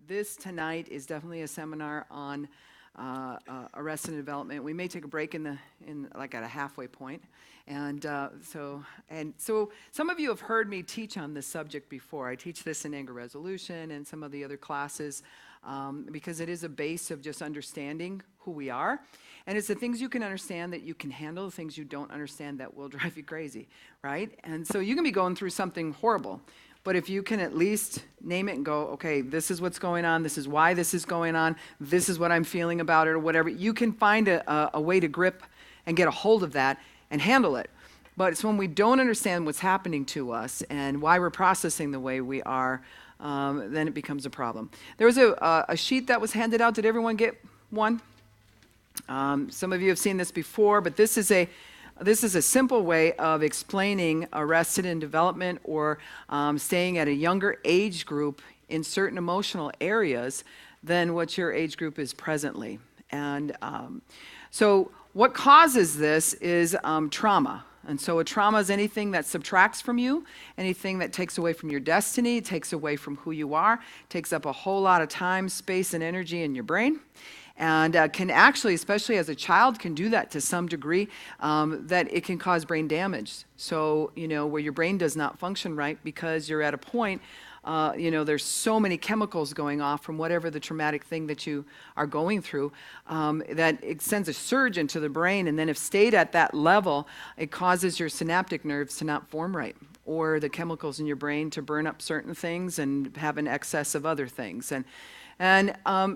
This tonight is definitely a seminar on arrested development. We may take a break at a halfway point, and so some of you have heard me teach on this subject before. I teach this in anger resolution and some of the other classes because it is a base of just understanding who we are, and it's the things you can understand that you can handle, the things you don't understand that will drive you crazy, right? And so you can be going through something horrible. But if you can at least name it and go, okay, this is what's going on, this is why this is going on, this is what I'm feeling about it, or whatever, you can find a way to grip and get a hold of that and handle it. But it's when we don't understand what's happening to us and why we're processing the way we are, then it becomes a problem. There was a sheet that was handed out. Did everyone get one? Some of you have seen this before, but this is a simple way of explaining arrested in development or staying at a younger age group in certain emotional areas than what your age group is presently. And so what causes this is trauma. And so a trauma is anything that subtracts from you, anything that takes away from your destiny, takes away from who you are, takes up a whole lot of time, space, and energy in your brain. And can actually, especially as a child, can do that to some degree, that it can cause brain damage. So, where your brain does not function right because you're at a point, there's so many chemicals going off from whatever the traumatic thing that you are going through, that it sends a surge into the brain. And then if stayed at that level, it causes your synaptic nerves to not form right, or the chemicals in your brain to burn up certain things and have an excess of other things. And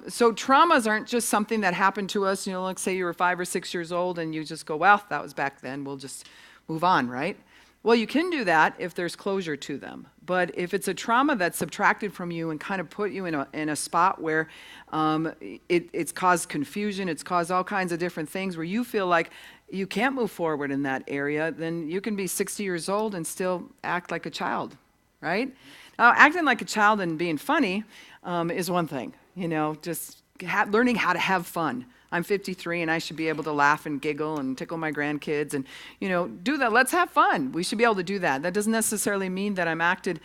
so traumas aren't just something that happened to us, like say you were 5 or 6 years old and you just go, well, that was back then, we'll just move on, right? Well, you can do that if there's closure to them. But if it's a trauma that's subtracted from you and kind of put you in a spot where it's caused confusion, it's caused all kinds of different things where you feel like you can't move forward in that area, then you can be 60 years old and still act like a child, right? Now, acting like a child and being funny is one thing, just learning how to have fun. I'm 53 and I should be able to laugh and giggle and tickle my grandkids and, do that. Let's have fun. We should be able to do that. That doesn't necessarily mean that I'm acting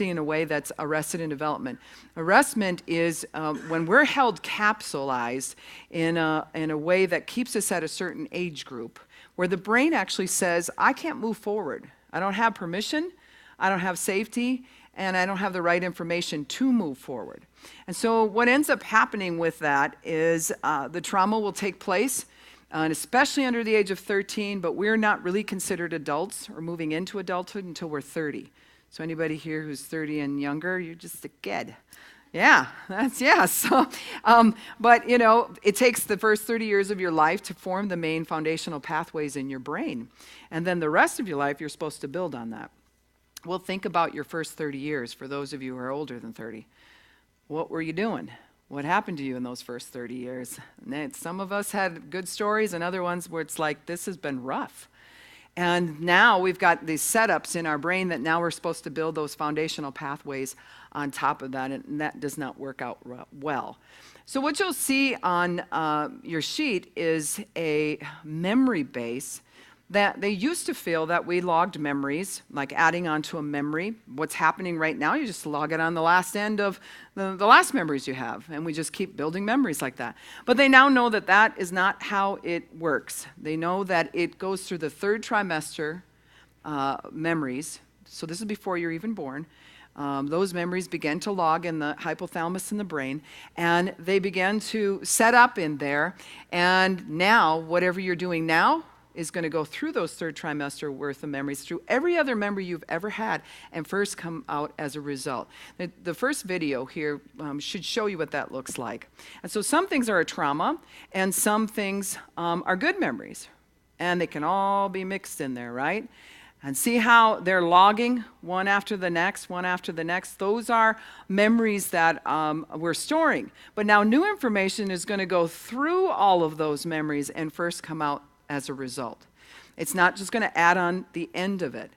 in a way that's arrested in development. Arrestment is when we're held capsulized in a way that keeps us at a certain age group where the brain actually says, I can't move forward. I don't have permission. I don't have safety. And I don't have the right information to move forward. And so what ends up happening with that is the trauma will take place, and especially under the age of 13, but we're not really considered adults or moving into adulthood until we're 30. So anybody here who's 30 and younger, you're just a kid. Yeah, So, but it takes the first 30 years of your life to form the main foundational pathways in your brain. And then the rest of your life, you're supposed to build on that. Well, think about your first 30 years for those of you who are older than 30. What were you doing? What happened to you in those first 30 years? And some of us had good stories and other ones where it's like, this has been rough. And now we've got these setups in our brain that now we're supposed to build those foundational pathways on top of that, and that does not work out well. So what you'll see on your sheet is a memory base that they used to feel that we logged memories, like adding onto a memory. What's happening right now, you just log it on the last end of the last memories you have, and we just keep building memories like that. But they now know that that is not how it works. They know that it goes through the third trimester memories. So this is before you're even born. Those memories begin to log in the hypothalamus in the brain, and they begin to set up in there. And now, whatever you're doing now, is going to go through those third trimester worth of memories, through every other memory you've ever had, and first come out as a result. The first video here should show you what that looks like. And so some things are a trauma, and some things are good memories. And they can all be mixed in there, right? And see how they're logging one after the next, one after the next. Those are memories that we're storing. But now new information is going to go through all of those memories and first come out as a result. It's not just going to add on the end of it.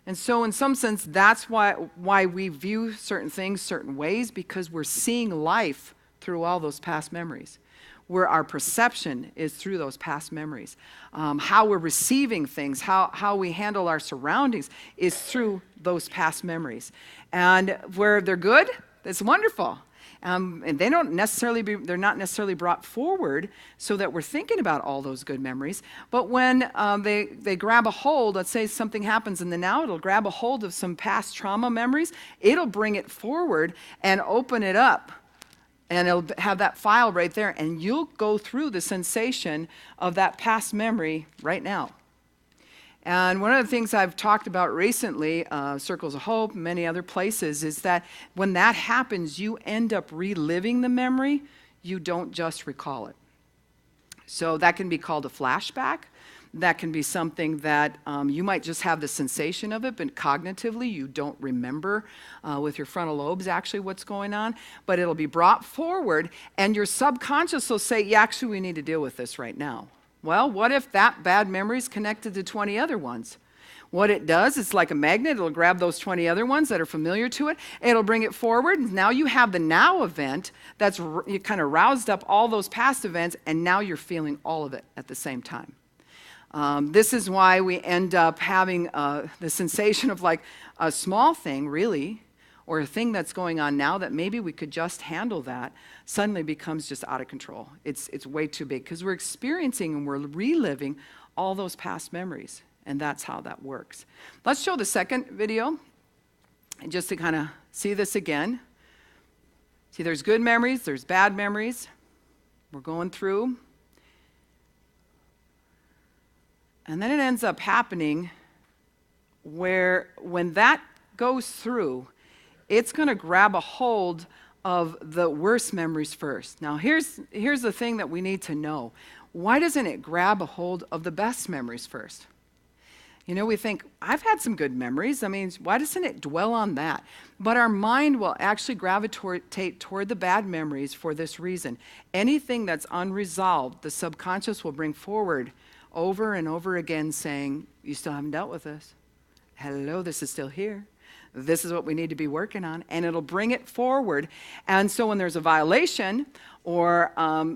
And so in some sense, that's why we view certain things certain ways, because we're seeing life through all those past memories. Where our perception is through those past memories. How we're receiving things, how we handle our surroundings is through those past memories. And where they're good, it's wonderful. And they're not necessarily brought forward so that we're thinking about all those good memories. But when they grab a hold, let's say something happens in the now, it'll grab a hold of some past trauma memories. It'll bring it forward and open it up. And it'll have that file right there, and you'll go through the sensation of that past memory right now. And one of the things I've talked about recently, Circles of Hope, many other places, is that when that happens, you end up reliving the memory. You don't just recall it. So that can be called a flashback. That can be something that you might just have the sensation of it, but cognitively you don't remember with your frontal lobes actually what's going on. But it'll be brought forward, and your subconscious will say, yeah, actually we need to deal with this right now. Well, what if that bad memory is connected to 20 other ones? What it does, it's like a magnet. It'll grab those 20 other ones that are familiar to it. It'll bring it forward. And now you have the now event that's you kind of roused up all those past events, and now you're feeling all of it at the same time. This is why we end up having the sensation of like a small thing, really, or a thing that's going on now that maybe we could just handle that, suddenly becomes just out of control. It's way too big because we're experiencing and we're reliving all those past memories, and that's how that works. Let's show the second video, and just to kind of see this again. See, there's good memories, there's bad memories. We're going through. And then it ends up happening where when that goes through, it's going to grab a hold of the worst memories first. Now, here's the thing that we need to know. Why doesn't it grab a hold of the best memories first? You know, we think, I've had some good memories. I mean, why doesn't it dwell on that? But our mind will actually gravitate toward the bad memories for this reason. Anything that's unresolved, the subconscious will bring forward over and over again saying, you still haven't dealt with this. Hello, this is still here. This is what we need to be working on. And it'll bring it forward. And so when there's a violation or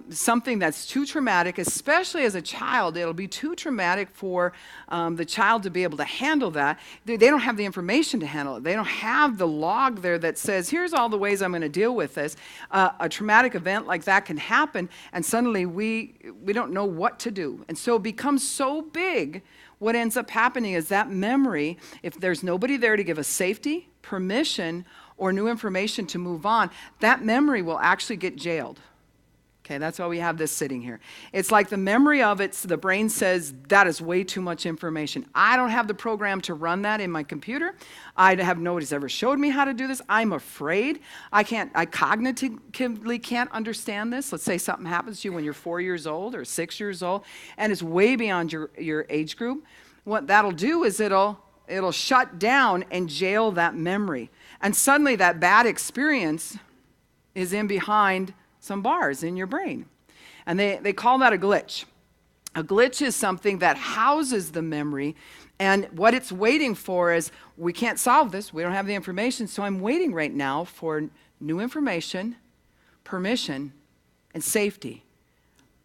something that's too traumatic, especially as a child, it'll be too traumatic for the child to be able to handle that. They don't have the information to handle it. They don't have the log there that says, here's all the ways I'm going to deal with this. A traumatic event like that can happen, and suddenly we don't know what to do. And so it becomes so big, what ends up happening is that memory, if there's nobody there to give us safety, permission, or new information to move on, that memory will actually get jailed. Okay, that's why we have this sitting here. It's like the memory of it, the brain says, that is way too much information. I don't have the program to run that in my computer. I have nobody's ever showed me how to do this. I'm afraid. I cognitively can't understand this. Let's say something happens to you when you're 4 years old or 6 years old, and it's way beyond your age group. What that'll do is it'll shut down and jail that memory. And suddenly that bad experience is in behind some bars in your brain. And they call that a glitch. A glitch is something that houses the memory, and what it's waiting for is, we can't solve this, we don't have the information, so I'm waiting right now for new information, permission, and safety.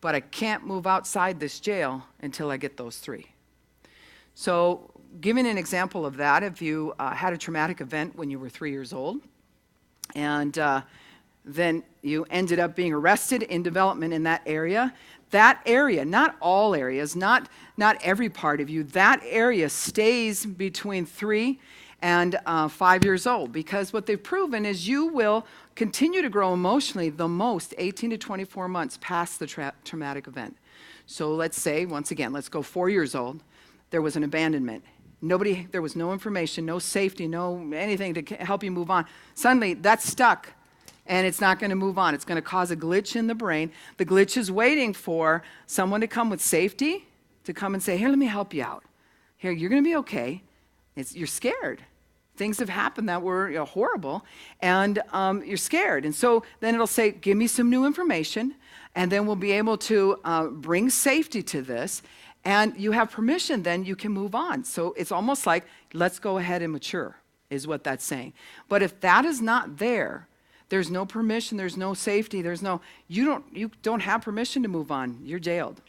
But I can't move outside this jail until I get those three. So giving an example of that, if you had a traumatic event when you were 3 years old, and then you ended up being arrested in development in that area, not all areas, not every part of you, that area stays between 3 and 5 years old, because what they've proven is you will continue to grow emotionally the most 18 to 24 months past the traumatic event. So let's say, once again, let's go 4 years old, there was an abandonment. There was no information, no safety, no anything to help you move on. Suddenly, that's stuck. And it's not going to move on. It's going to cause a glitch in the brain. The glitch is waiting for someone to come with safety, to come and say, here, let me help you out. Here, you're going to be okay. You're scared. Things have happened that were horrible, and you're scared. And so then it'll say, give me some new information, and then we'll be able to bring safety to this, and you have permission, then you can move on. So it's almost like, let's go ahead and mature, is what that's saying. But if that is not there, there's no permission, there's no safety, you don't have permission to move on. You're jailed.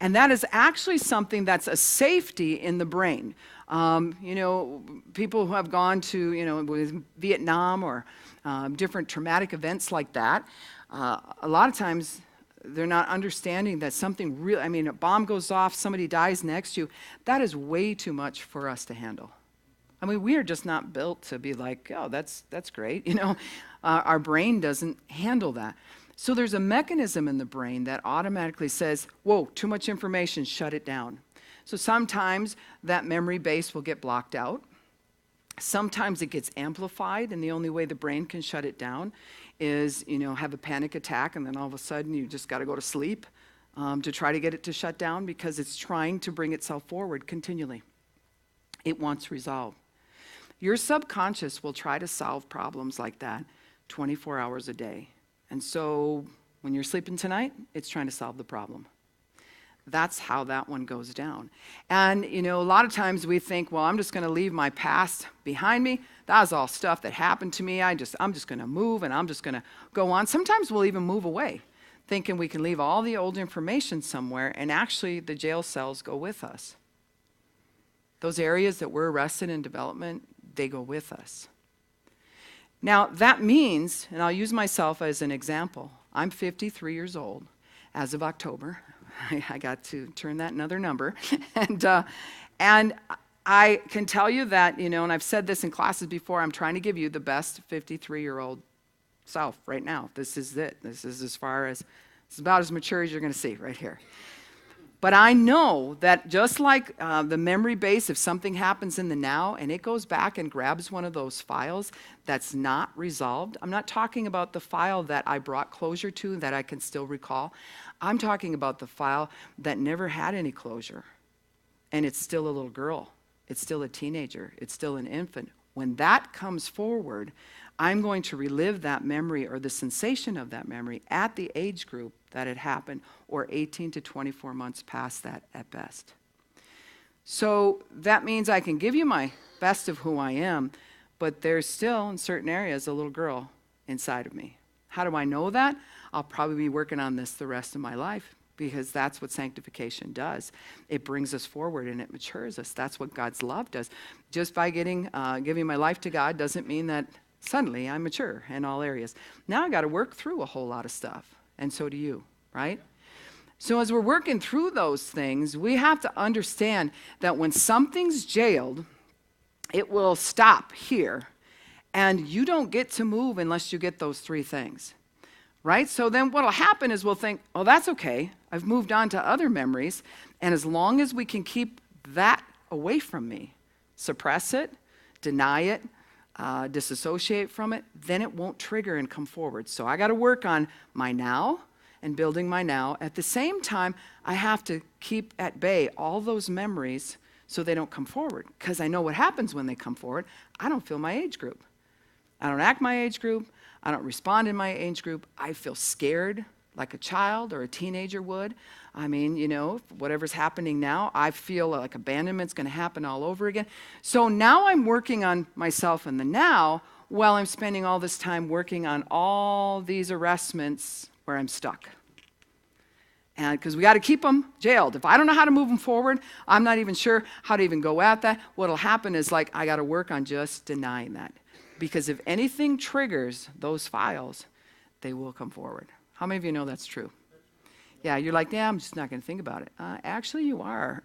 And that is actually something that's a safety in the brain. People who have gone to, with Vietnam or different traumatic events like that, a lot of times they're not understanding that something real, a bomb goes off, somebody dies next to you, that is way too much for us to handle. We are just not built to be like, oh, that's great, Our brain doesn't handle that. So there's a mechanism in the brain that automatically says, whoa, too much information, shut it down. So sometimes that memory base will get blocked out. Sometimes it gets amplified, and the only way the brain can shut it down is, have a panic attack, and then all of a sudden you just got to go to sleep to try to get it to shut down because it's trying to bring itself forward continually. It wants resolve. Your subconscious will try to solve problems like that 24 hours a day. And so when you're sleeping tonight, it's trying to solve the problem. That's how that one goes down. And, a lot of times we think, well, I'm just going to leave my past behind me. That was all stuff that happened to me. I'm just going to move and I'm just going to go on. Sometimes we'll even move away, thinking we can leave all the old information somewhere, and actually the jail cells go with us. Those areas that we're arrested in development, they go with us. Now, that means, and I'll use myself as an example, I'm 53 years old as of October. I got to turn that another number. And I can tell you that, and I've said this in classes before, I'm trying to give you the best 53-year-old self right now. This is it. This is about as mature as you're going to see right here. But I know that just like the memory base, if something happens in the now and it goes back and grabs one of those files that's not resolved, I'm not talking about the file that I brought closure to that I can still recall. I'm talking about the file that never had any closure. And it's still a little girl. It's still a teenager. It's still an infant. When that comes forward, I'm going to relive that memory or the sensation of that memory at the age group that it happened, or 18 to 24 months past that at best. So that means I can give you my best of who I am, but there's still, in certain areas, a little girl inside of me. How do I know that? I'll probably be working on this the rest of my life, because that's what sanctification does. It brings us forward and it matures us. That's what God's love does. Just by giving my life to God doesn't mean that suddenly I'm mature in all areas. Now I got to work through a whole lot of stuff, and so do you, right? So as we're working through those things, we have to understand that when something's jailed, it will stop here, and you don't get to move unless you get those three things, right? So then what will happen is we'll think, oh, that's okay. I've moved on to other memories, and as long as we can keep that away from me, suppress it, deny it, disassociate from it, then it won't trigger and come forward. So I got to work on my now and building my now. At the same time, I have to keep at bay all those memories so they don't come forward, because I know what happens when they come forward. I don't feel my age group. I don't act my age group. I don't respond in my age group. I feel scared like a child or a teenager would. Whatever's happening now, I feel like abandonment's going to happen all over again. So now I'm working on myself in the now while I'm spending all this time working on all these arrestments where I'm stuck. And because we got to keep them jailed. If I don't know how to move them forward, I'm not even sure how to even go at that. What'll happen is I got to work on just denying that. Because if anything triggers those files, they will come forward. How many of you know that's true? Yeah, you're like, yeah, I'm just not going to think about it. Actually, you are.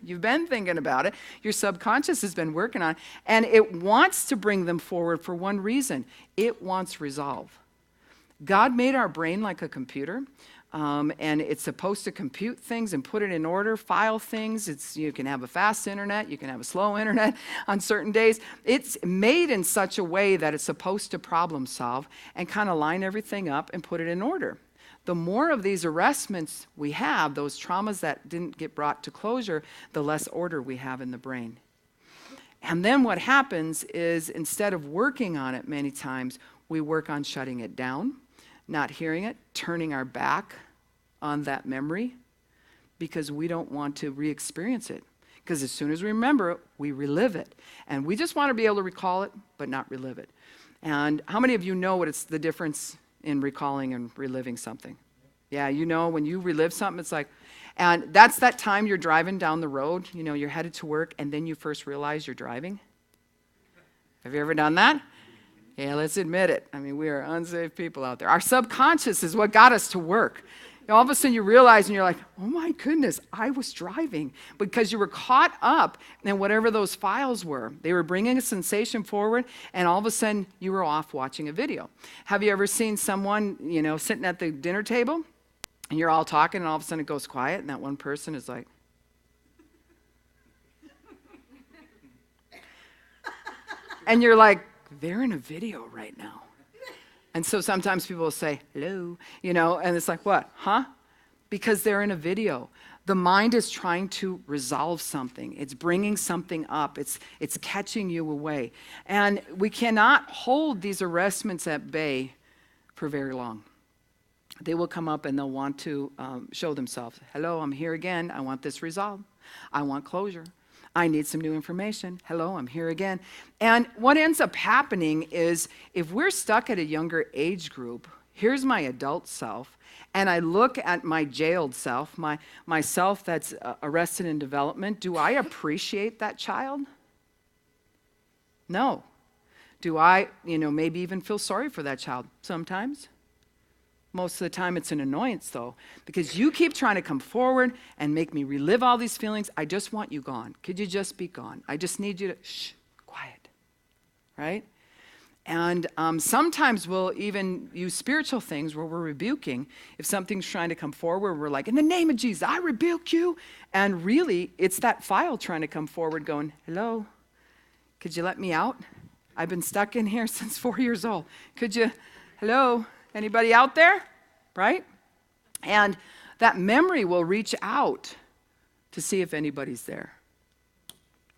You've been thinking about it. Your subconscious has been working on it. And it wants to bring them forward for one reason. It wants resolve. God made our brain like a computer. And it's supposed to compute things and put it in order, file things. You can have a fast internet, you can have a slow internet on certain days. It's made in such a way that it's supposed to problem solve and kind of line everything up and put it in order. The more of these arrestments we have, those traumas that didn't get brought to closure, the less order we have in the brain. And then what happens is, instead of working on it many times, we work on shutting it down, not hearing it, turning our back on that memory, because we don't want to re-experience it. Because as soon as we remember it, we relive it. And we just want to be able to recall it, but not relive it. And how many of you know what it's the difference in recalling and reliving something? Yeah, when you relive something, it's like, And that's that time you're driving down the road, you're headed to work, and then you first realize you're driving. Have you ever done that? Yeah, let's admit it. I mean, we are unsafe people out there. Our subconscious is what got us to work. All of a sudden you realize and you're like, oh my goodness, I was driving, because you were caught up in whatever those files were. They were bringing a sensation forward, and all of a sudden you were off watching a video. Have you ever seen someone, sitting at the dinner table and you're all talking and all of a sudden it goes quiet and that one person is like, and you're like, they're in a video right now. And so sometimes people will say, hello, and it's like, what, huh? Because they're in a video. The mind is trying to resolve something. It's bringing something up. It's catching you away. And we cannot hold these arrestments at bay for very long. They will come up and they'll want to show themselves. Hello, I'm here again. I want this resolved. I want closure. I need some new information. Hello, I'm here again. And what ends up happening is, if we're stuck at a younger age group, here's my adult self, and I look at my jailed self, my self that's arrested in development. Do I appreciate that child? No. Do I, maybe even feel sorry for that child? Sometimes. Most of the time it's an annoyance, though, because you keep trying to come forward and make me relive all these feelings. I just want you gone. Could you just be gone? I just need you to, quiet, right? And sometimes we'll even use spiritual things where we're rebuking. If something's trying to come forward, we're like, in the name of Jesus, I rebuke you. And really, it's that file trying to come forward going, hello, could you let me out? I've been stuck in here since 4 years old. Could you, hello? Anybody out there? Right? And that memory will reach out to see if anybody's there.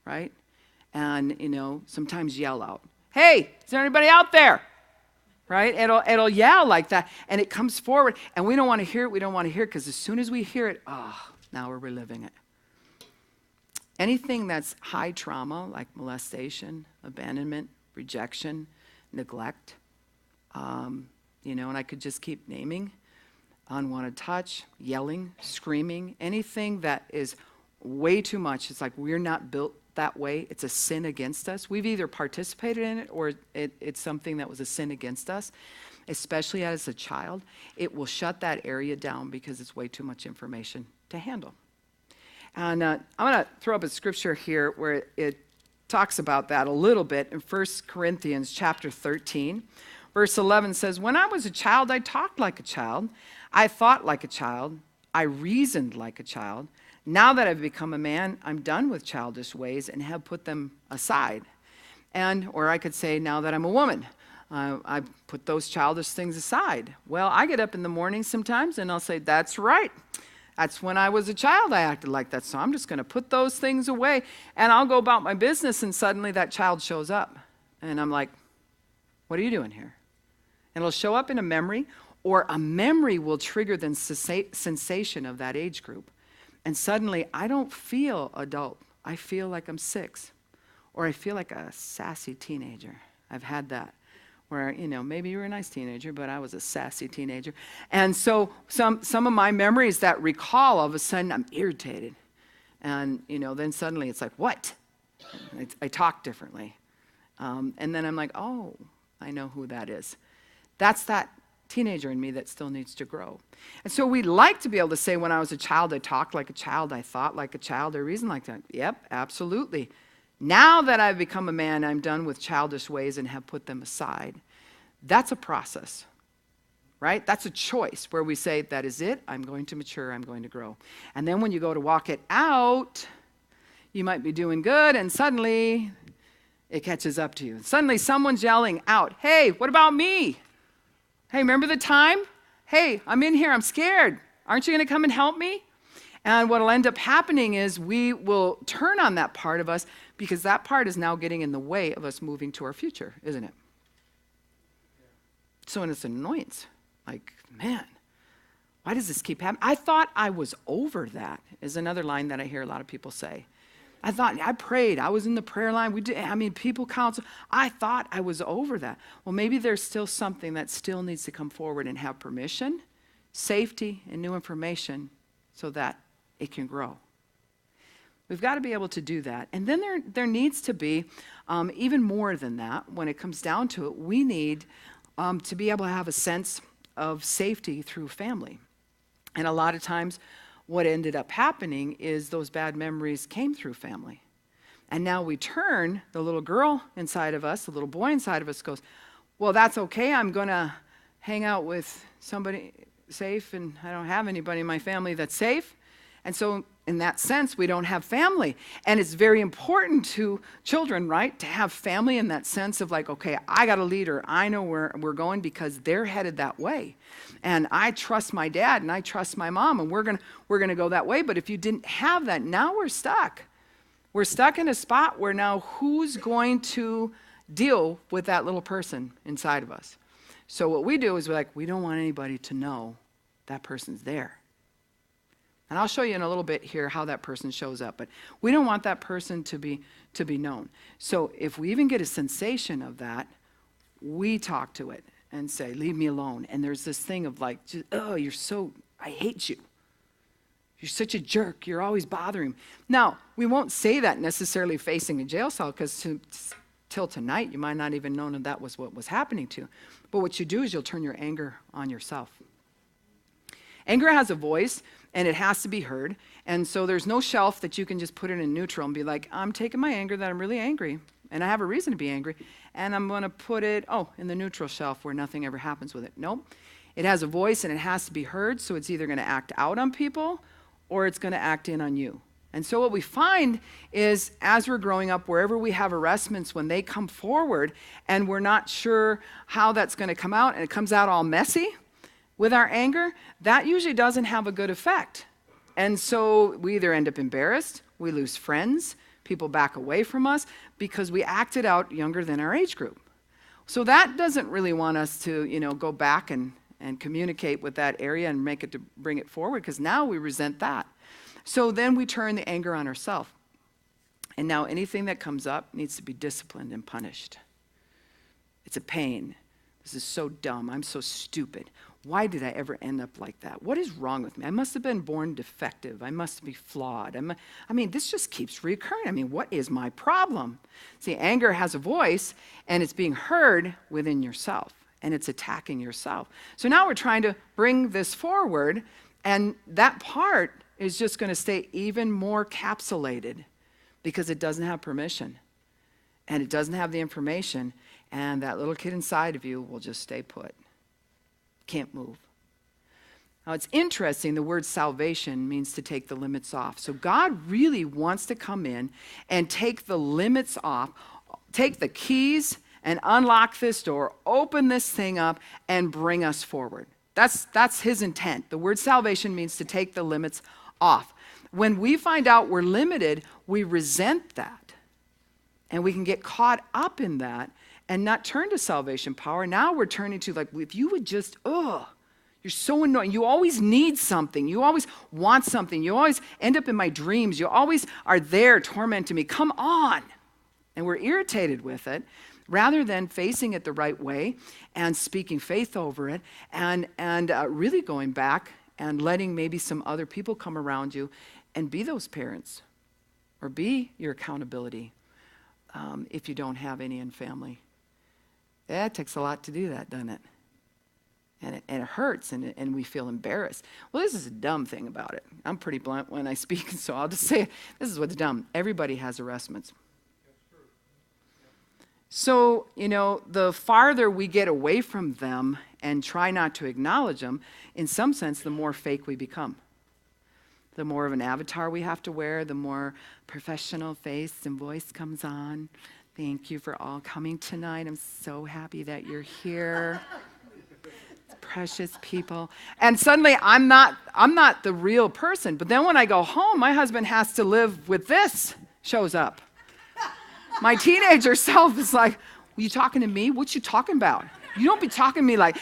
Right? And, sometimes yell out, hey, is there anybody out there? Right? It'll yell like that. And it comes forward. And we don't want to hear it. We don't want to hear it, because as soon as we hear it, now we're reliving it. Anything that's high trauma, like molestation, abandonment, rejection, neglect, and I could just keep naming, unwanted touch, yelling, screaming, anything that is way too much. It's like we're not built that way. It's a sin against us. We've either participated in it or it's something that was a sin against us, especially as a child. It will shut that area down because it's way too much information to handle. And I'm going to throw up a scripture here where it talks about that a little bit in 1 Corinthians chapter 13. Verse 11 says, when I was a child, I talked like a child. I thought like a child. I reasoned like a child. Now that I've become a man, I'm done with childish ways and have put them aside. Or I could say, now that I'm a woman, I put those childish things aside. Well, I get up in the morning sometimes and I'll say, that's right. That's when I was a child, I acted like that. So I'm just going to put those things away. And I'll go about my business, and suddenly that child shows up. And I'm like, what are you doing here? And it'll show up in a memory, or a memory will trigger the sensation of that age group. And suddenly, I don't feel adult. I feel like I'm 6. Or I feel like a sassy teenager. I've had that. Where, maybe you were a nice teenager, but I was a sassy teenager. And so some of my memories that recall, all of a sudden, I'm irritated. And, then suddenly it's like, what? I talk differently. And then I'm like, oh, I know who that is. That's that teenager in me that still needs to grow. And so we'd like to be able to say, when I was a child, I talked like a child, I thought like a child, I reasoned like that. Yep, absolutely. Now that I've become a man, I'm done with childish ways and have put them aside. That's a process, right? That's a choice where we say, that is it, I'm going to mature, I'm going to grow. And then when you go to walk it out, you might be doing good, and suddenly it catches up to you. Suddenly someone's yelling out, hey, what about me? Hey, remember the time? Hey, I'm in here, I'm scared. Aren't you going to come and help me? And what will end up happening is we will turn on that part of us, because that part is now getting in the way of us moving to our future, isn't it? So when it's an annoyance, like, man, why does this keep happening? I thought I was over that, is another line that I hear a lot of people say. I prayed. I was in the prayer line. People counsel. I thought I was over that. Well, maybe there's still something that still needs to come forward and have permission, safety, and new information so that it can grow. We've got to be able to do that. And then there needs to be even more than that. When it comes down to it, we need to be able to have a sense of safety through family. And a lot of times what ended up happening is those bad memories came through family. And now we turn, the little girl inside of us, the little boy inside of us goes, well, that's okay. I'm going to hang out with somebody safe, and I don't have anybody in my family that's safe. And so in that sense, we don't have family. And it's very important to children, right, to have family in that sense of like, okay, I got a leader. I know where we're going because they're headed that way. And I trust my dad and I trust my mom, and we're gonna go that way. But if you didn't have that, now we're stuck. We're stuck in a spot where now who's going to deal with that little person inside of us? So what we do is we're like, we don't want anybody to know that person's there. And I'll show you in a little bit here how that person shows up. But we don't want that person to be known. So if we even get a sensation of that, we talk to it and say, leave me alone. And there's this thing of like, oh, I hate you. You're such a jerk. You're always bothering me. Now, we won't say that necessarily facing a jail cell, because till tonight, you might not even know that was what was happening to you. But what you do is you'll turn your anger on yourself. Anger has a voice, and it has to be heard. And so there's no shelf that you can just put it in neutral and be like, I'm taking my anger that I'm really angry, and I have a reason to be angry, and I'm going to put it, in the neutral shelf where nothing ever happens with it. Nope. It has a voice, and it has to be heard, so it's either going to act out on people or it's going to act in on you. And so what we find is, as we're growing up, wherever we have arrestments, when they come forward and we're not sure how that's going to come out, and it comes out all messy with our anger, that usually doesn't have a good effect. And so we either end up embarrassed, we lose friends, people back away from us because we acted out younger than our age group. So that doesn't really want us to, go back and communicate with that area and bring it forward, because now we resent that. So then we turn the anger on ourselves. And now anything that comes up needs to be disciplined and punished. It's a pain. This is so dumb. I'm so stupid. Why did I ever end up like that? What is wrong with me? I must have been born defective. I must be flawed. This just keeps reoccurring. What is my problem? See, anger has a voice, and it's being heard within yourself, and it's attacking yourself. So now we're trying to bring this forward, and that part is just going to stay even more capsulated because it doesn't have permission, and it doesn't have the information, and that little kid inside of you will just stay put. Can't move. Now it's interesting, the word salvation means to take the limits off. So God really wants to come in and take the limits off, take the keys and unlock this door, open this thing up, and bring us forward. That's his intent. The word salvation means to take the limits off. When we find out we're limited, we resent that. And we can get caught up in that and not turn to salvation power. Now we're turning to, like, if you would just, you're so annoying. You always need something. You always want something. You always end up in my dreams. You always are there tormenting me. Come on. And we're irritated with it, rather than facing it the right way and speaking faith over it, and really going back and letting maybe some other people come around you and be those parents or be your accountability if you don't have any in family. That takes a lot to do that, doesn't it? And it hurts, and we feel embarrassed. Well, this is a dumb thing about it. I'm pretty blunt when I speak, so I'll just say it. This is what's dumb. Everybody has arrestments. So, the farther we get away from them and try not to acknowledge them, in some sense, the more fake we become. The more of an avatar we have to wear, the more professional face and voice comes on. Thank you for all coming tonight. I'm so happy that you're here. Precious people. And suddenly I'm not the real person. But then when I go home, my husband has to live with this, shows up. My teenager self is like, "Were you talking to me? What you talking about? You don't be talking to me like,"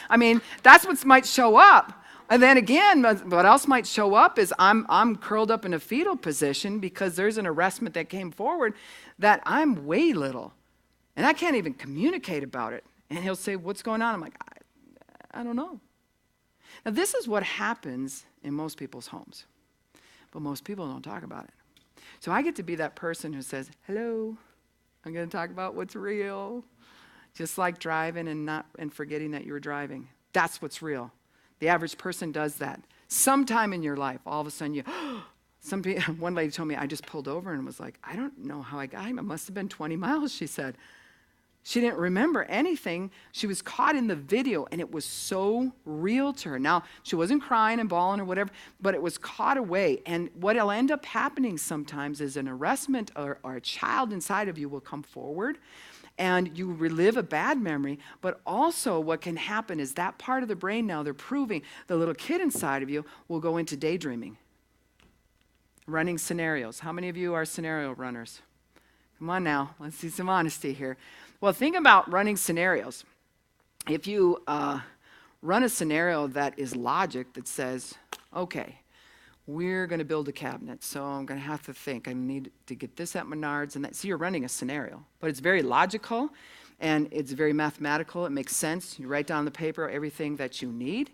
that's what might show up. And then again, what else might show up is I'm curled up in a fetal position because there's an arrestment that came forward that I'm way little. And I can't even communicate about it. And he'll say, "What's going on?" I'm like, I don't know. Now, this is what happens in most people's homes. but most people don't talk about it. So I get to be that person who says, hello, I'm going to talk about what's real. Just like driving and forgetting that you were driving. That's what's real. The average person does that. Sometime in your life, all of a sudden one lady told me, I just pulled over and was like, I don't know how I got home. It must have been 20 miles, she said. She didn't remember anything. She was caught in the video, and it was so real to her. Now, she wasn't crying and bawling or whatever, but it was caught away. And what will end up happening sometimes is an arrestment or a child inside of you will come forward, and you relive a bad memory. But also what can happen is that part of the brain now, they're proving the little kid inside of you will go into daydreaming. Running scenarios. How many of you are scenario runners? Come on now, let's see some honesty here. Well, think about running scenarios. If you run a scenario that is logic that says, okay, we're going to build a cabinet, so I'm going to have to think. I need to get this at Menards, and that. So you're running a scenario, but it's very logical, and it's very mathematical. It makes sense. You write down on the paper everything that you need,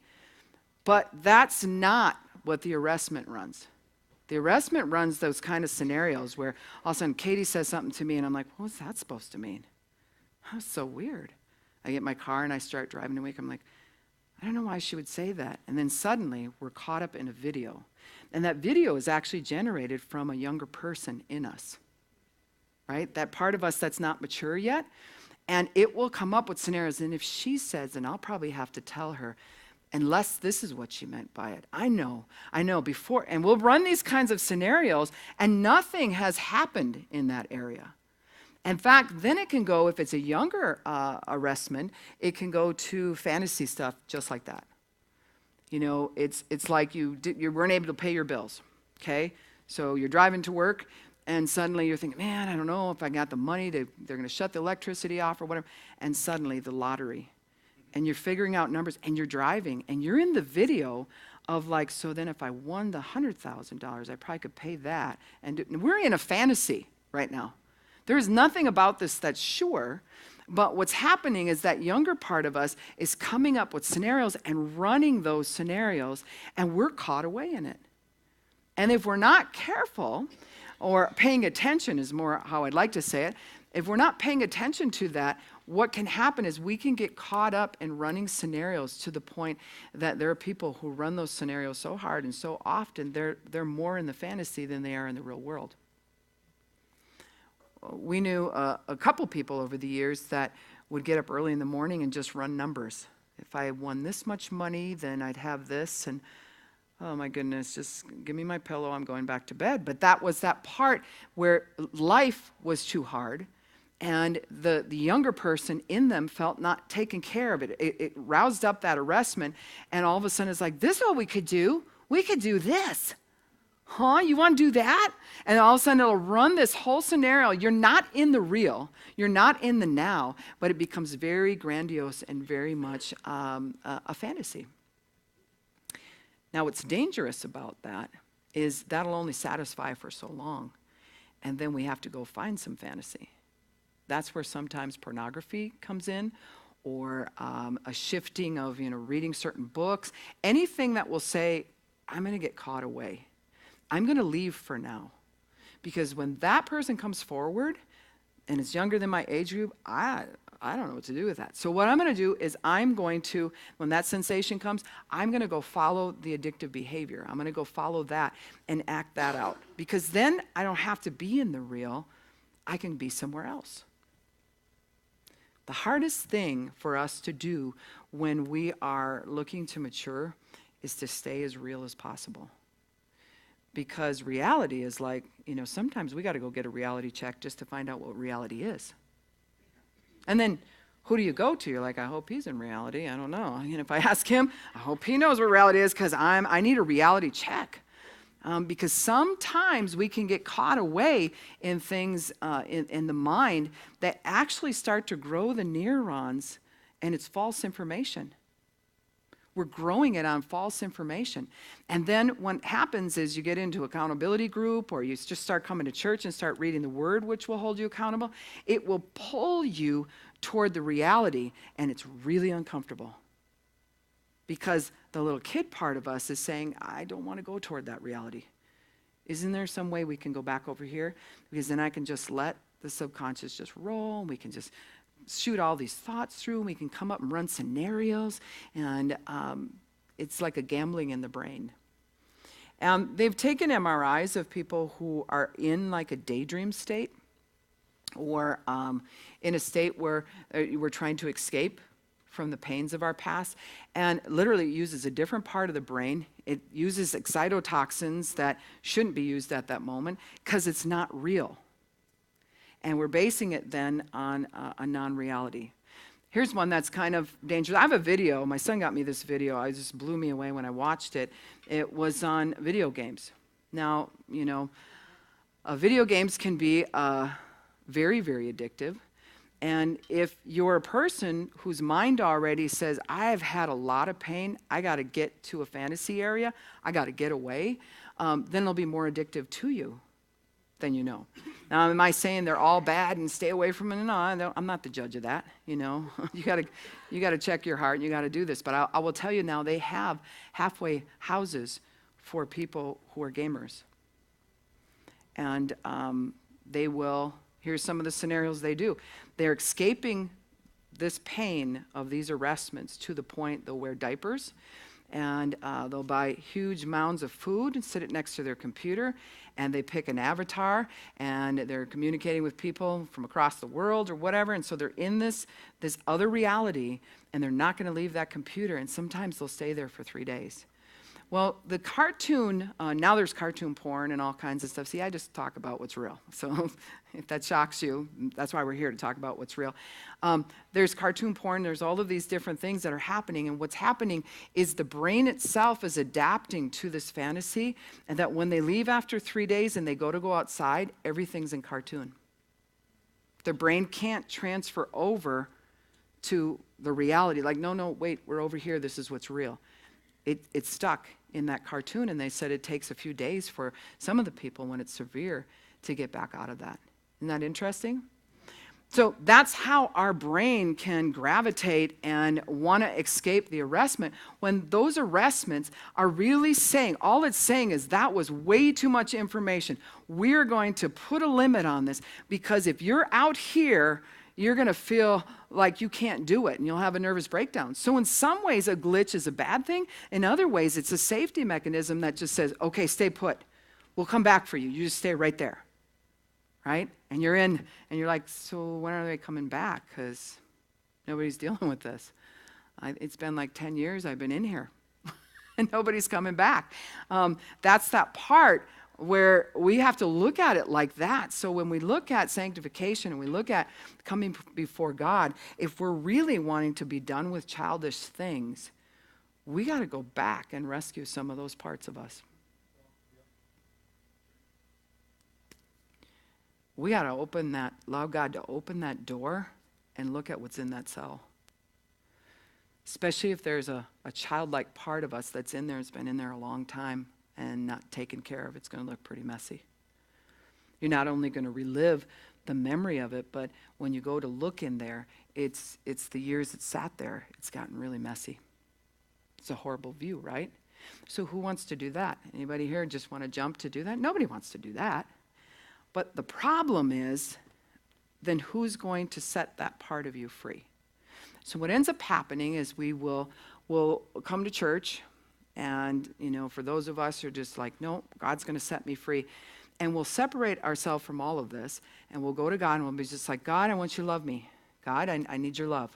but that's not what the arrestment runs. The arrestment runs those kind of scenarios where all of a sudden Katie says something to me, and I'm like, what's that supposed to mean? That's so weird. I get my car and I start driving away. I'm like, I don't know why she would say that. And then suddenly we're caught up in a video. And that video is actually generated from a younger person in us, right? That part of us that's not mature yet. And it will come up with scenarios. And if she says, then I'll probably have to tell her, unless this is what she meant by it. I know before. And we'll run these kinds of scenarios, and nothing has happened in that area. In fact, then it can go, if it's a younger arrestment, it can go to fantasy stuff just like that. You know, it's like you weren't able to pay your bills, okay? So you're driving to work, and suddenly you're thinking, man, I don't know if I got the money, they're going to shut the electricity off or whatever, and suddenly the lottery. And you're figuring out numbers, and you're driving, and you're in the video of like, so then if I won the $100,000, I probably could pay that. And we're in a fantasy right now. There's nothing about this that's sure, but what's happening is that younger part of us is coming up with scenarios and running those scenarios, and we're caught away in it. And if we're not careful, or paying attention is more how I'd like to say it, if we're not paying attention to that, what can happen is we can get caught up in running scenarios to the point that there are people who run those scenarios so hard and so often they're more in the fantasy than they are in the real world. We knew a couple people over the years that would get up early in the morning and just run numbers. If I won this much money, then I'd have this, and oh my goodness, just give me my pillow, I'm going back to bed. But that was that part where life was too hard, and the younger person in them felt not taken care of. It roused up that arrestment, and all of a sudden it's like, this is what we could do. We could do this. Huh? You want to do that? And all of a sudden it'll run this whole scenario. You're not in the real. You're not in the now, but it becomes very grandiose and very much a fantasy. Now, what's dangerous about that is that'll only satisfy for so long, and then we have to go find some fantasy. That's where sometimes pornography comes in, or a shifting of reading certain books, anything that will say, I'm going to get caught away. I'm going to leave for now. Because when that person comes forward and is younger than my age group, I don't know what to do with that. So what I'm going to do is I'm going to, when that sensation comes, I'm going to go follow the addictive behavior. I'm going to go follow that and act that out. Because then I don't have to be in the real. I can be somewhere else. The hardest thing for us to do when we are looking to mature is to stay as real as possible. Because reality is like, sometimes we got to go get a reality check just to find out what reality is. And then who do you go to? You're like, I hope he's in reality. I don't know. If I ask him, I hope he knows what reality is, because I need a reality check. Because sometimes we can get caught away in things in the mind that actually start to grow the neurons, and it's false information. We're growing it on false information. And then what happens is you get into accountability group, or you just start coming to church and start reading the word, which will hold you accountable. It will pull you toward the reality, and it's really uncomfortable. Because the little kid part of us is saying, I don't want to go toward that reality. Isn't there some way we can go back over here? Because then I can just let the subconscious just roll. We can just shoot all these thoughts through. We can come up and run scenarios. And it's like a gambling in the brain. They've taken MRIs of people who are in like a daydream state or in a state where we're trying to escape from the pains of our past, and literally it uses a different part of the brain. It uses excitotoxins that shouldn't be used at that moment because it's not real. And we're basing it then on a non-reality. Here's one that's kind of dangerous. I have a video. My son got me this video. It just blew me away when I watched it. It was on video games. Now, you know, video games can be very, very addictive. And if you're a person whose mind already says, I've had a lot of pain, I got to get to a fantasy area, I got to get away, then it'll be more addictive to you than you know. Now, am I saying they're all bad and stay away from it? No, I'm not the judge of that, you know. you got to check your heart and you got to do this. But I will tell you now, they have halfway houses for people who are gamers. And they will, here's some of the scenarios they do. They're escaping this pain of these arrestments to the point they'll wear diapers and they'll buy huge mounds of food and sit it next to their computer, and they pick an avatar and they're communicating with people from across the world or whatever, and so they're in this other reality and they're not going to leave that computer, and sometimes they'll stay there for 3 days. Well, the cartoon, now there's cartoon porn and all kinds of stuff. See, I just talk about what's real. So if that shocks you, that's why we're here, to talk about what's real. There's cartoon porn. There's all of these different things that are happening. And what's happening is the brain itself is adapting to this fantasy, and that when they leave after 3 days and they go outside, everything's in cartoon. The brain can't transfer over to the reality. Like, no, wait, we're over here. This is what's real. It's stuck in that cartoon, and they said it takes a few days for some of the people, when it's severe, to get back out of that. Isn't that interesting? So that's how our brain can gravitate and want to escape the arrestment, when those arrestments are really saying, all it's saying is that was way too much information. We're going to put a limit on this, because if you're out here, you're going to feel like you can't do it and you'll have a nervous breakdown. So in some ways, a glitch is a bad thing. In other ways, it's a safety mechanism that just says, okay, stay put. We'll come back for you. You just stay right there, right? And you're in, and you're like, so when are they coming back? Because nobody's dealing with this. It's been like 10 years I've been in here, and nobody's coming back. That's that part where we have to look at it like that. So when we look at sanctification and we look at coming before God, if we're really wanting to be done with childish things, we got to go back and rescue some of those parts of us. We got to allow God to open that door and look at what's in that cell. Especially if there's a childlike part of us that's in there, it's been in there a long time and not taken care of. It's going to look pretty messy. You're not only going to relive the memory of it, but when you go to look in there, it's the years it sat there. It's gotten really messy. It's a horrible view, right? So who wants to do that? Anybody here just want to jump to do that? Nobody wants to do that. But the problem is, then who's going to set that part of you free? So what ends up happening is we'll come to church, and, you know, for those of us who are just like, no, God's going to set me free. And we'll separate ourselves from all of this, and we'll go to God, and we'll be just like, God, I want you to love me. God, I need your love.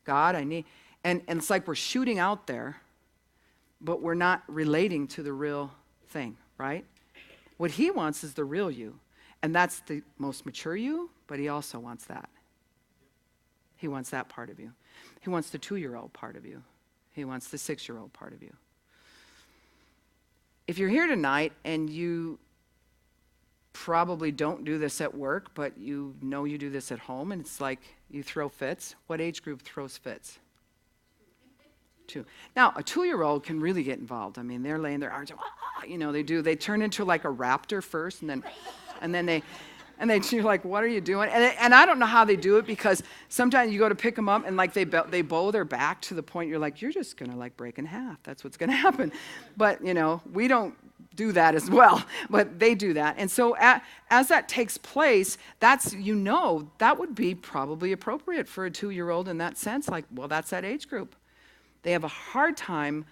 God, I need, and it's like we're shooting out there, but we're not relating to the real thing, right? What he wants is the real you, and that's the most mature you, but he also wants that. He wants that part of you. He wants the 2-year-old part of you. He wants the 6-year-old part of you. If you're here tonight and you probably don't do this at work, but you know you do this at home, and it's like you throw fits. What age group throws fits? 2. Now, a 2-year-old can really get involved. I mean, they're laying their arms, you know, they turn into like a raptor first, and then you're like, what are you doing? And I don't know how they do it, because sometimes you go to pick them up and like they bow their back to the point you're like, you're just going to like break in half. That's what's going to happen. But, you know, we don't do that as well, but they do that. And so as that takes place, that would be probably appropriate for a 2-year-old in that sense. Like, well, that's that age group. They have a hard time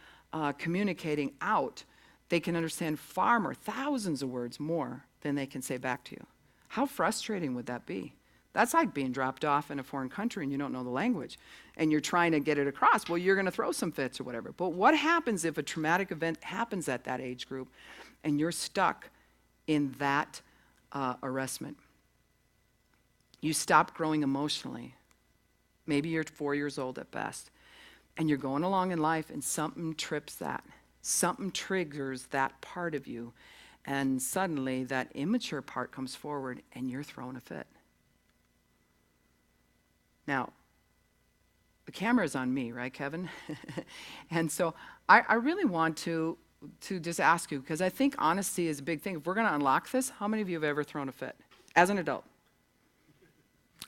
communicating out. They can understand far more, thousands of words more than they can say back to you. How frustrating would that be? That's like being dropped off in a foreign country and you don't know the language and you're trying to get it across. Well, you're going to throw some fits or whatever. But what happens if a traumatic event happens at that age group and you're stuck in that arrestment? You stop growing emotionally. Maybe you're 4 years old at best and you're going along in life and something trips that. Something triggers that part of you and suddenly that immature part comes forward and you're throwing a fit. Now, the camera is on me, right, Kevin? And so I really want to just ask you, because I think honesty is a big thing. If we're going to unlock this, how many of you have ever thrown a fit as an adult?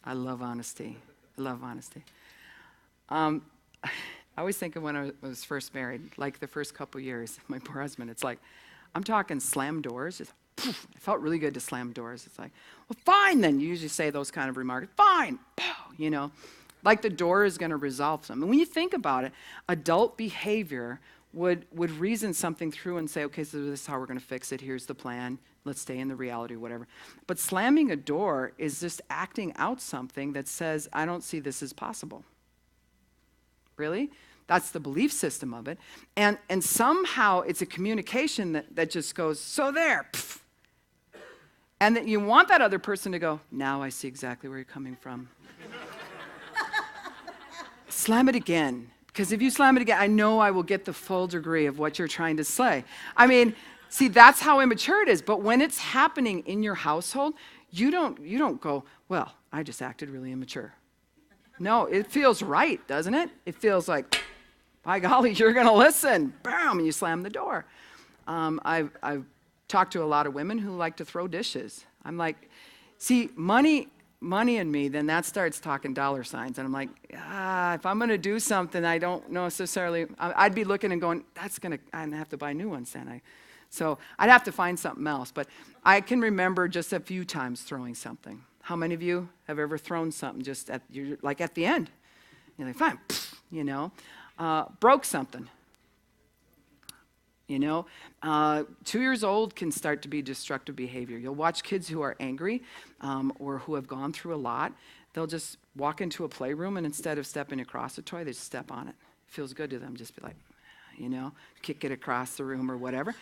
I love honesty. I love honesty. I always think of when I was first married, like the first couple years, my poor husband, it's like, I'm talking slam doors. Just, poof, it felt really good to slam doors. It's like, well, fine then. You usually say those kind of remarks. Fine. You know, like the door is going to resolve something. And when you think about it, adult behavior would reason something through and say, okay, so this is how we're going to fix it. Here's the plan. Let's stay in the reality, whatever. But slamming a door is just acting out something that says, I don't see this as possible. Really? That's the belief system of it. And somehow it's a communication that just goes, so there. Pff. And that you want that other person to go, now I see exactly where you're coming from. Slam it again. Because if you slam it again, I know I will get the full degree of what you're trying to say. I mean, see, that's how immature it is. But when it's happening in your household, you don't go, well, I just acted really immature. No, it feels right, doesn't it? It feels like, by golly, you're going to listen. Bam, and you slam the door. I've talked to a lot of women who like to throw dishes. I'm like, see, money and me, then that starts talking dollar signs. And I'm like, if I'm going to do something, I don't necessarily, I'd be looking and going, I'd have to buy new ones then. So I'd have to find something else. But I can remember just a few times throwing something. How many of you have ever thrown something just at the end? You're like, fine, you know. Broke something. You know, 2 years old can start to be destructive behavior. You'll watch kids who are angry or who have gone through a lot. They'll just walk into a playroom and instead of stepping across a toy, they just step on it. It feels good to them. Just be like, you know, kick it across the room or whatever.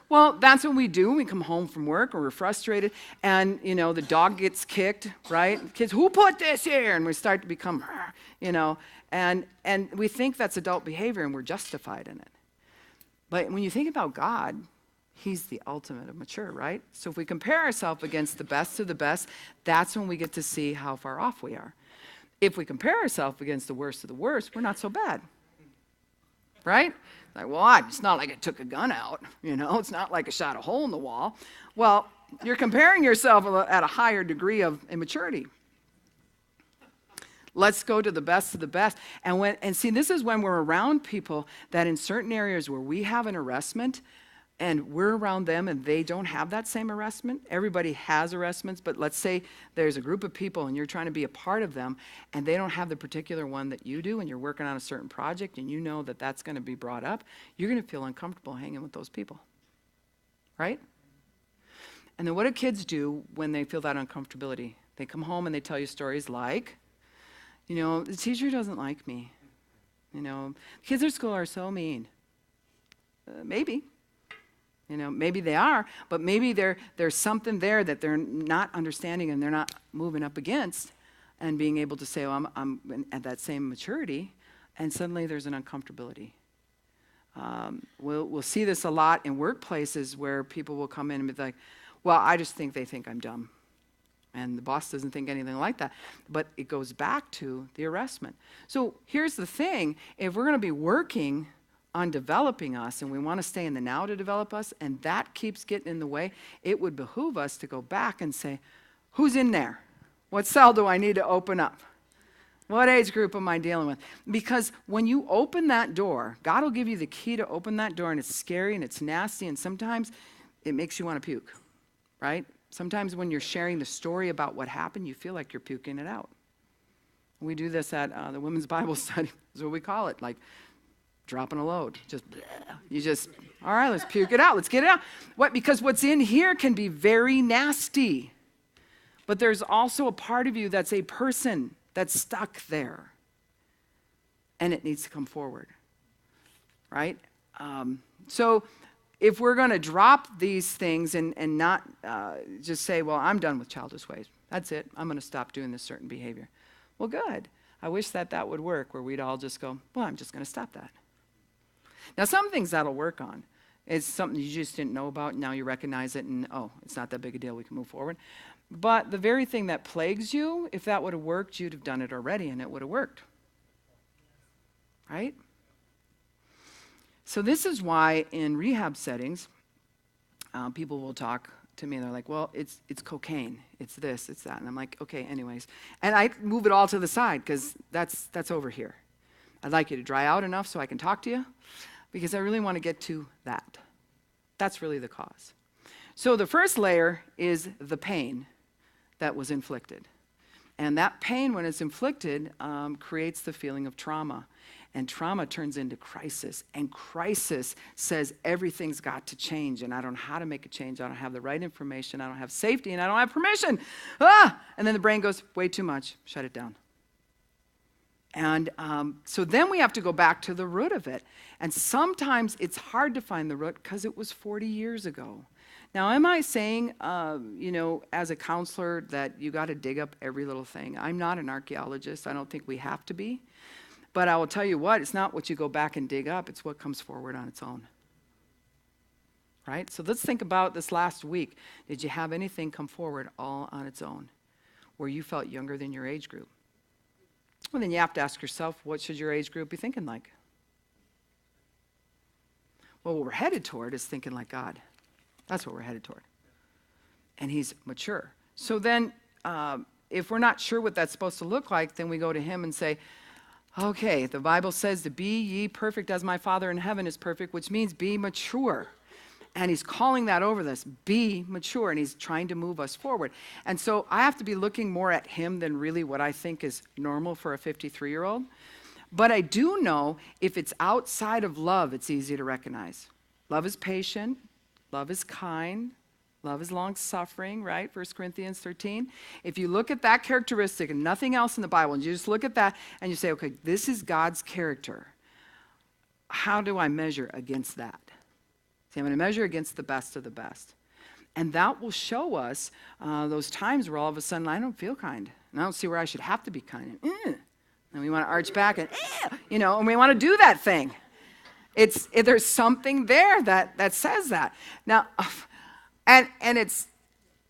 Well, that's what we do when we come home from work or we're frustrated and, you know, the dog gets kicked, right? Kids, who put this here? And we start to become, you know, and we think that's adult behavior and we're justified in it. But when you think about God, he's the ultimate of mature, right? So if we compare ourselves against the best of the best, that's when we get to see how far off we are. If we compare ourselves against the worst of the worst, we're not so bad, right? Like, well, it's not like I took a gun out, you know? It's not like I shot a hole in the wall. Well, you're comparing yourself at a higher degree of immaturity. Let's go to the best of the best. And see, this is when we're around people that in certain areas where we have an arrestment and we're around them and they don't have that same arrestment. Everybody has arrestments, but let's say there's a group of people and you're trying to be a part of them and they don't have the particular one that you do and you're working on a certain project and you know that that's going to be brought up, you're going to feel uncomfortable hanging with those people, right? And then what do kids do when they feel that uncomfortability? They come home and they tell you stories like, you know, the teacher doesn't like me. You know, kids at school are so mean. Maybe. You know, maybe they are, but maybe there's something there that they're not understanding and they're not moving up against and being able to say, oh, I'm at that same maturity, and suddenly there's an uncomfortability. We'll see this a lot in workplaces where people will come in and be like, well, I just think they think I'm dumb. And the boss doesn't think anything like that. But it goes back to the arrestment. So here's the thing. If we're going to be working on developing us and we want to stay in the now to develop us and that keeps getting in the way, it would behoove us to go back and say, who's in there? What cell do I need to open up? What age group am I dealing with? Because when you open that door, God will give you the key to open that door and it's scary and it's nasty and sometimes it makes you want to puke, right? Sometimes when you're sharing the story about what happened, you feel like you're puking it out. We do this at the women's Bible study. Is what we call it, like dropping a load. All right, let's puke it out. Let's get it out. What? Because what's in here can be very nasty. But there's also a part of you that's a person that's stuck there. And it needs to come forward, right? So if we're going to drop these things and not just say, well, I'm done with childish ways. That's it. I'm going to stop doing this certain behavior. Well, good. I wish that would work, where we'd all just go, well, I'm just going to stop that. Now, some things that'll work on. It's something you just didn't know about, and now you recognize it, and oh, it's not that big a deal, we can move forward. But the very thing that plagues you, if that would have worked, you'd have done it already, and it would have worked. Right? So this is why in rehab settings, people will talk to me, and they're like, well, it's cocaine, it's this, it's that. And I'm like, okay, anyways. And I move it all to the side, because that's over here. I'd like you to dry out enough so I can talk to you, because I really want to get to that. That's really the cause. So the first layer is the pain that was inflicted. And that pain, when it's inflicted, creates the feeling of trauma. And trauma turns into crisis. And crisis says everything's got to change. And I don't know how to make a change. I don't have the right information. I don't have safety. And I don't have permission. And then the brain goes, way too much. Shut it down. And so then we have to go back to the root of it. And sometimes it's hard to find the root because it was 40 years ago. Now, am I saying, as a counselor that you got to dig up every little thing? I'm not an archaeologist. I don't think we have to be. But I will tell you what, it's not what you go back and dig up. It's what comes forward on its own. Right? So let's think about this last week. Did you have anything come forward all on its own where you felt younger than your age group? Well, then you have to ask yourself, what should your age group be thinking like? Well, what we're headed toward is thinking like God. That's what we're headed toward. And he's mature. So then, if we're not sure what that's supposed to look like, then we go to him and say, okay, the Bible says to be ye perfect as my Father in heaven is perfect, which means be mature. And he's calling that over this, be mature, and he's trying to move us forward. And so I have to be looking more at him than really what I think is normal for a 53-year-old. But I do know if it's outside of love, it's easy to recognize. Love is patient, love is kind, love is long-suffering, right? 1 Corinthians 13. If you look at that characteristic and nothing else in the Bible, and you just look at that and you say, okay, this is God's character. How do I measure against that? See, I'm going to measure against the best of the best. And that will show us those times where all of a sudden I don't feel kind. And I don't see where I should have to be kind. And we want to arch back and, and we want to do that thing. There's something there that says that. Now, and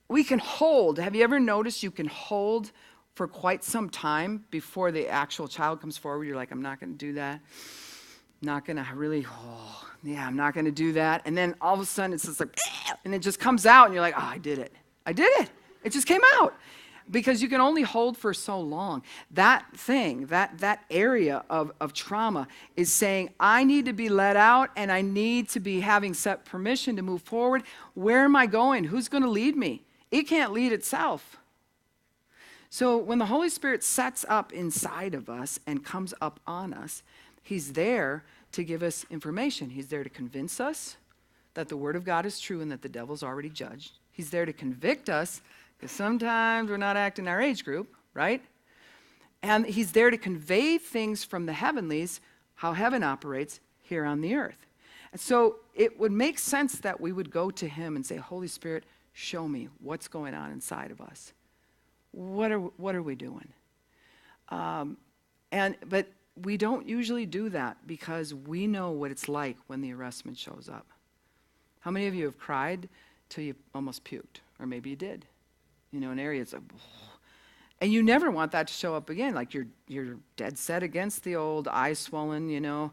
we can hold. Have you ever noticed you can hold for quite some time before the actual child comes forward? You're like, I'm not going to do that. Not going to really, I'm not going to do that. And then all of a sudden it's just like, and it just comes out and you're like, oh, I did it. It just came out. Because you can only hold for so long. That thing, that area of trauma is saying, I need to be let out and I need to be having set permission to move forward. Where am I going? Who's going to lead me? It can't lead itself. So when the Holy Spirit sets up inside of us and comes up on us, he's there to give us information. He's there to convince us that the Word of God is true and that the devil's already judged. He's there to convict us because sometimes we're not acting our age group, right? And he's there to convey things from the heavenlies, how heaven operates here on the earth. And so it would make sense that we would go to him and say, Holy Spirit, show me what's going on inside of us. What are we doing? But we don't usually do that because we know what it's like when the arrestment shows up. How many of you have cried till you almost puked? Or maybe you did. An area it's like, and you never want that to show up again. Like you're dead set against the old eye swollen,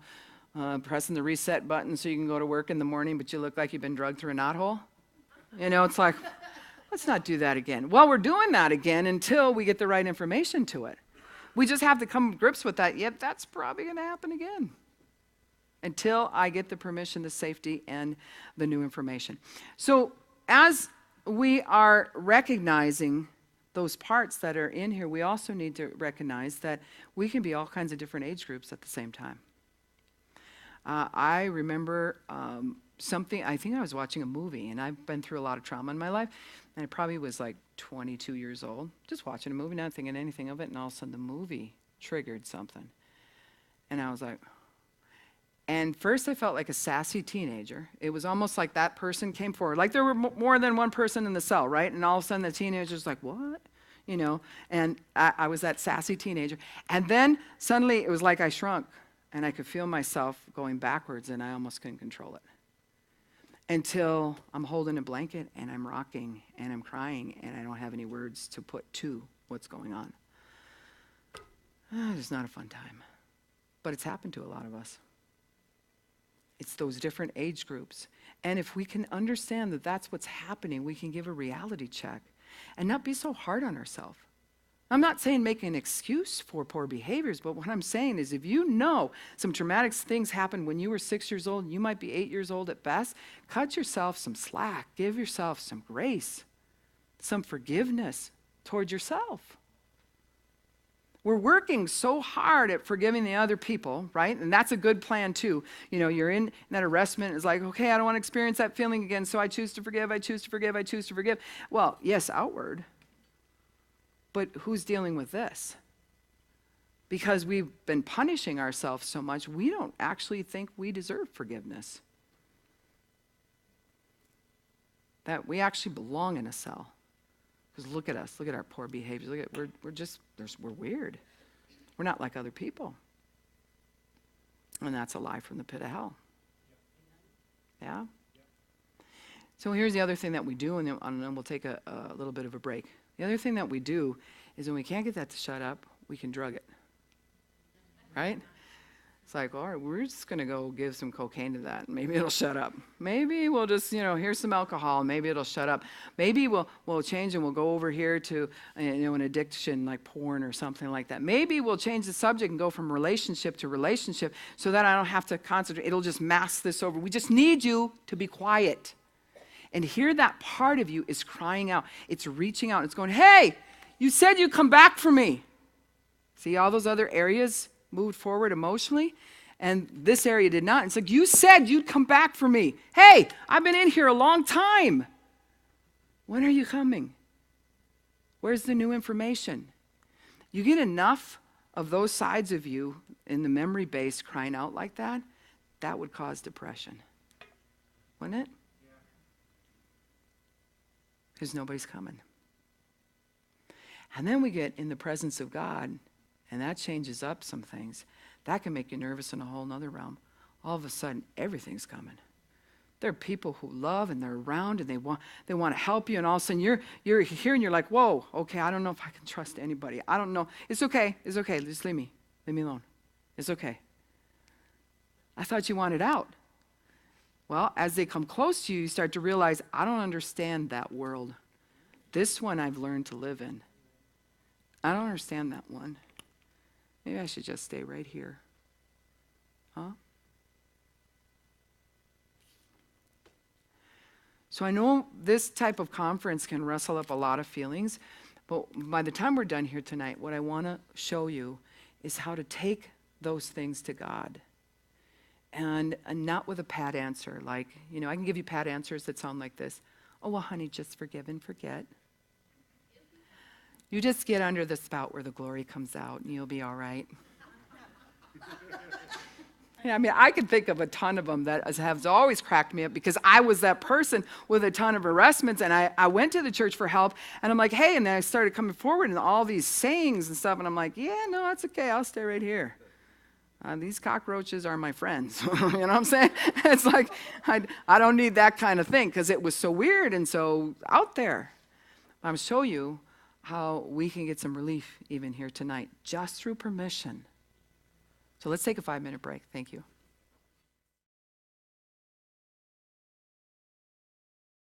pressing the reset button so you can go to work in the morning, but you look like you've been drugged through a knothole. It's like, let's not do that again. Well, we're doing that again until we get the right information to it. We just have to come to grips with that. Yep, that's probably going to happen again. until I get the permission, the safety, and the new information. So as we are recognizing those parts that are in here, we also need to recognize that we can be all kinds of different age groups at the same time. I remember something, I think I was watching a movie, and I've been through a lot of trauma in my life, and I probably was like 22 years old, just watching a movie, not thinking anything of it, and all of a sudden the movie triggered something. And I was like, and first I felt like a sassy teenager. It was almost like that person came forward. Like there were more than one person in the cell, right? And all of a sudden the teenager's like, what? You know, and I was that sassy teenager. And then suddenly it was like I shrunk, and I could feel myself going backwards, and I almost couldn't control it. Until I'm holding a blanket, and I'm rocking, and I'm crying, and I don't have any words to put to what's going on. It's not a fun time. But it's happened to a lot of us. It's those different age groups. And if we can understand that that's what's happening, we can give a reality check and not be so hard on ourselves. I'm not saying make an excuse for poor behaviors, but what I'm saying is if you know some traumatic things happened when you were 6 years old, and you might be 8 years old at best, cut yourself some slack. Give yourself some grace, some forgiveness toward yourself. We're working so hard at forgiving the other people, right? And that's a good plan too. You know, you're in that arrestment. It's like, okay, I don't want to experience that feeling again, so I choose to forgive, I choose to forgive, I choose to forgive. Well, yes, outward. But who's dealing with this? Because we've been punishing ourselves so much, we don't actually think we deserve forgiveness. That we actually belong in a cell. Because look at us, look at our poor behaviors. Look at we're weird. We're not like other people. And that's a lie from the pit of hell. Yeah? So here's the other thing that we do, and then we'll take a little bit of a break. The other thing that we do is when we can't get that to shut up, we can drug it. Right? It's like, all right, we're just going to go give some cocaine to that. Maybe it'll shut up. Maybe we'll just, here's some alcohol. Maybe it'll shut up. Maybe we'll change and we'll go over here to, an addiction like porn or something like that. Maybe we'll change the subject and go from relationship to relationship so that I don't have to concentrate. It'll just mask this over. We just need you to be quiet. And here that part of you is crying out. It's reaching out. It's going, hey, you said you'd come back for me. See, all those other areas moved forward emotionally, and this area did not. It's like, you said you'd come back for me. Hey, I've been in here a long time. When are you coming? Where's the new information? You get enough of those sides of you in the memory base crying out like that, that would cause depression. Wouldn't it? Because nobody's coming. And then we get in the presence of God, and that changes up some things. That can make you nervous in a whole nother realm. All of a sudden, everything's coming. There are people who love, and they're around, and they want to help you, and all of a sudden you're here, and you're like, whoa, okay, I don't know if I can trust anybody. I don't know. It's okay. Just leave me alone. It's okay. I thought you wanted out. Well, as they come close to you, you start to realize, I don't understand that world. This one I've learned to live in. I don't understand that one. Maybe I should just stay right here. Huh? So I know this type of conference can rustle up a lot of feelings, but by the time we're done here tonight, what I want to show you is how to take those things to God. And not with a pat answer. Like, I can give you pat answers that sound like this. Oh, well, honey, just forgive and forget. You just get under the spout where the glory comes out, and you'll be all right. I can think of a ton of them that have always cracked me up because I was that person with a ton of arrestments, and I went to the church for help, and I'm like, hey, and then I started coming forward and all these sayings and stuff, and I'm like, yeah, no, it's okay, I'll stay right here. These cockroaches are my friends. You know what I'm saying? It's like, I don't need that kind of thing because it was so weird and so out there. I'm going to show you how we can get some relief even here tonight, just through permission. So let's take a 5-minute break. Thank you.